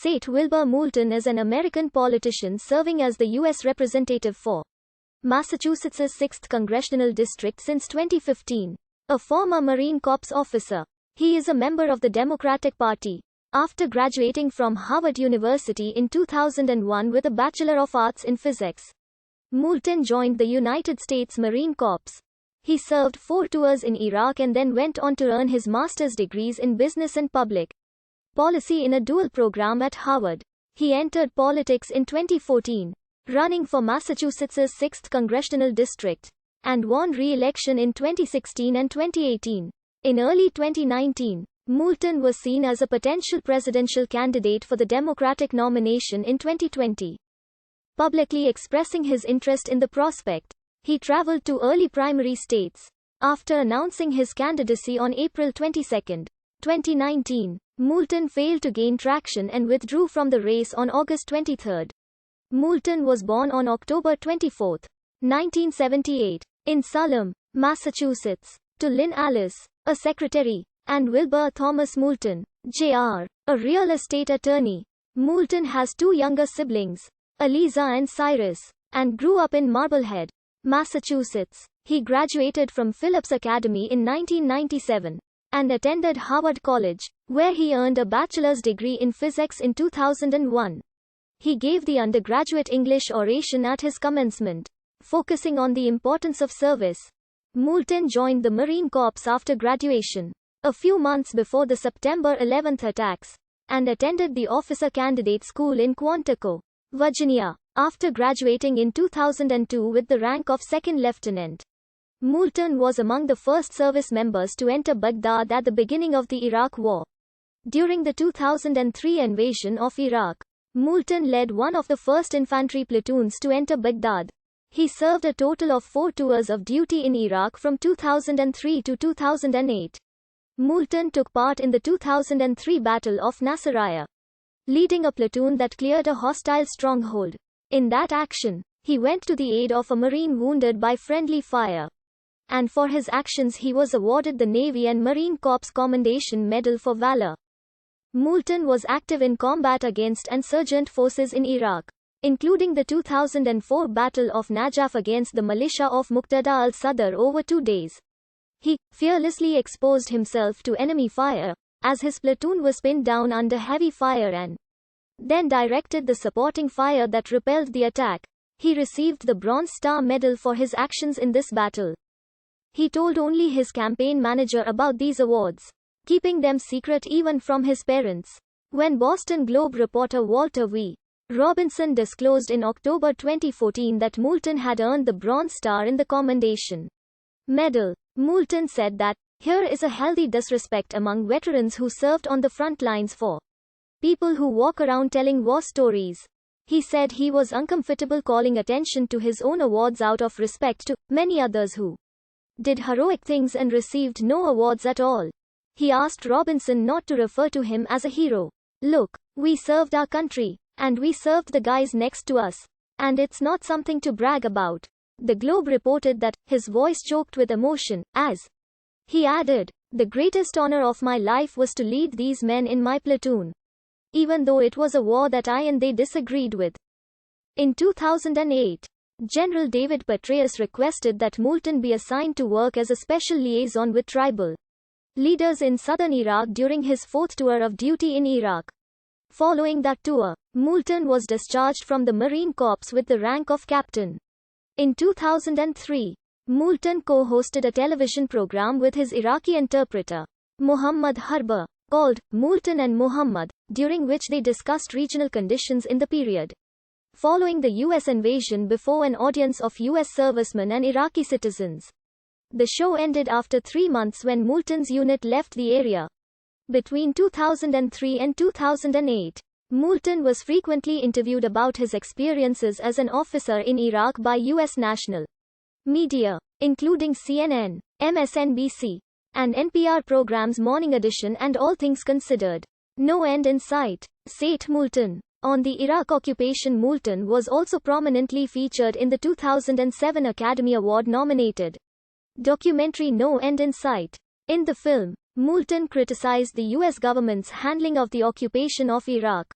Seth Moulton is an American politician serving as the U.S. Representative for Massachusetts' 6th Congressional District since 2015. A former Marine Corps officer, he is a member of the Democratic Party. After graduating from Harvard University in 2001 with a Bachelor of Arts in Physics, Moulton joined the United States Marine Corps. He served 4 tours in Iraq and then went on to earn his master's degrees in business and public policy in a dual program at Harvard. He entered politics in 2014, running for Massachusetts' 6th Congressional District, and won re-election in 2016 and 2018. In early 2019, Moulton was seen as a potential presidential candidate for the Democratic nomination in 2020. Publicly expressing his interest in the prospect, he traveled to early primary states. After announcing his candidacy on April 22, 2019, Moulton failed to gain traction and withdrew from the race on August 23. Moulton was born on October 24, 1978, in Salem, Massachusetts, to Lynn Alice, a secretary, and Wilbur Thomas Moulton, Jr., a real estate attorney. Moulton has 2 younger siblings, Eliza and Cyrus, and grew up in Marblehead, Massachusetts. He graduated from Phillips Academy in 1997 and attended Harvard College, where he earned a bachelor's degree in physics in 2001. He gave the undergraduate English oration at his commencement, focusing on the importance of service. Moulton joined the Marine Corps after graduation, a few months before the September 11 attacks, and attended the Officer Candidate School in Quantico, Virginia. After graduating in 2002 with the rank of second lieutenant, Moulton was among the first service members to enter Baghdad at the beginning of the Iraq War. During the 2003 invasion of Iraq, Moulton led one of the first infantry platoons to enter Baghdad. He served a total of 4 tours of duty in Iraq from 2003 to 2008. Moulton took part in the 2003 Battle of Nasiriyah, leading a platoon that cleared a hostile stronghold. In that action, he went to the aid of a Marine wounded by friendly fire, and for his actions he was awarded the Navy and Marine Corps Commendation Medal for Valor. Moulton was active in combat against insurgent forces in Iraq, including the 2004 Battle of Najaf against the militia of Muqtada al-Sadr over 2 days. He fearlessly exposed himself to enemy fire, as his platoon was pinned down under heavy fire, and then directed the supporting fire that repelled the attack. He received the Bronze Star Medal for his actions in this battle. He told only his campaign manager about these awards, keeping them secret even from his parents. When Boston Globe reporter Walter V. Robinson disclosed in October 2014 that Moulton had earned the Bronze Star in the Commendation Medal, Moulton said that, "Here is a healthy disrespect among veterans who served on the front lines for people who walk around telling war stories." He said he was uncomfortable calling attention to his own awards out of respect to many others who did heroic things and received no awards at all. He asked Robinson not to refer to him as a hero. "Look, we served our country, and we served the guys next to us, and it's not something to brag about." The Globe reported that his voice choked with emotion, as he added, "The greatest honor of my life was to lead these men in my platoon, even though it was a war that I and they disagreed with." In 2008, General David Petraeus requested that Moulton be assigned to work as a special liaison with tribal leaders in southern Iraq during his 4th tour of duty in Iraq. Following that tour, Moulton was discharged from the Marine Corps with the rank of captain. In 2003, Moulton co-hosted a television program with his Iraqi interpreter, Muhammad Harba, called Moulton and Muhammad, during which they discussed regional conditions in the period following the U.S. invasion before an audience of U.S. servicemen and Iraqi citizens. The show ended after 3 months when Moulton's unit left the area. Between 2003 and 2008, Moulton was frequently interviewed about his experiences as an officer in Iraq by U.S. national media, including CNN, MSNBC, and NPR programs Morning Edition and All Things Considered. No End in Sight. Seth Moulton. On the Iraq occupation, Moulton was also prominently featured in the 2007 Academy Award-nominated documentary No End in Sight. In the film, Moulton criticized the U.S. government's handling of the occupation of Iraq.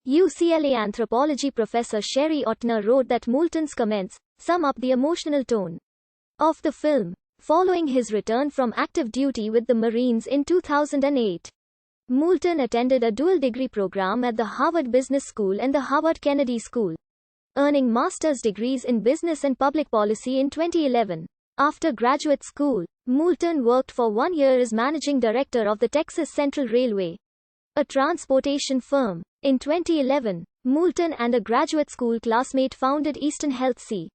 UCLA anthropology professor Sherry Ottner wrote that Moulton's comments sum up the emotional tone of the film. Following his return from active duty with the Marines in 2008, Moulton attended a dual degree program at the Harvard Business School and the Harvard Kennedy School, earning master's degrees in business and public policy in 2011. After graduate school, Moulton worked for 1 year as managing director of the Texas Central Railway, a transportation firm. In 2011, Moulton and a graduate school classmate founded Eastern Health C.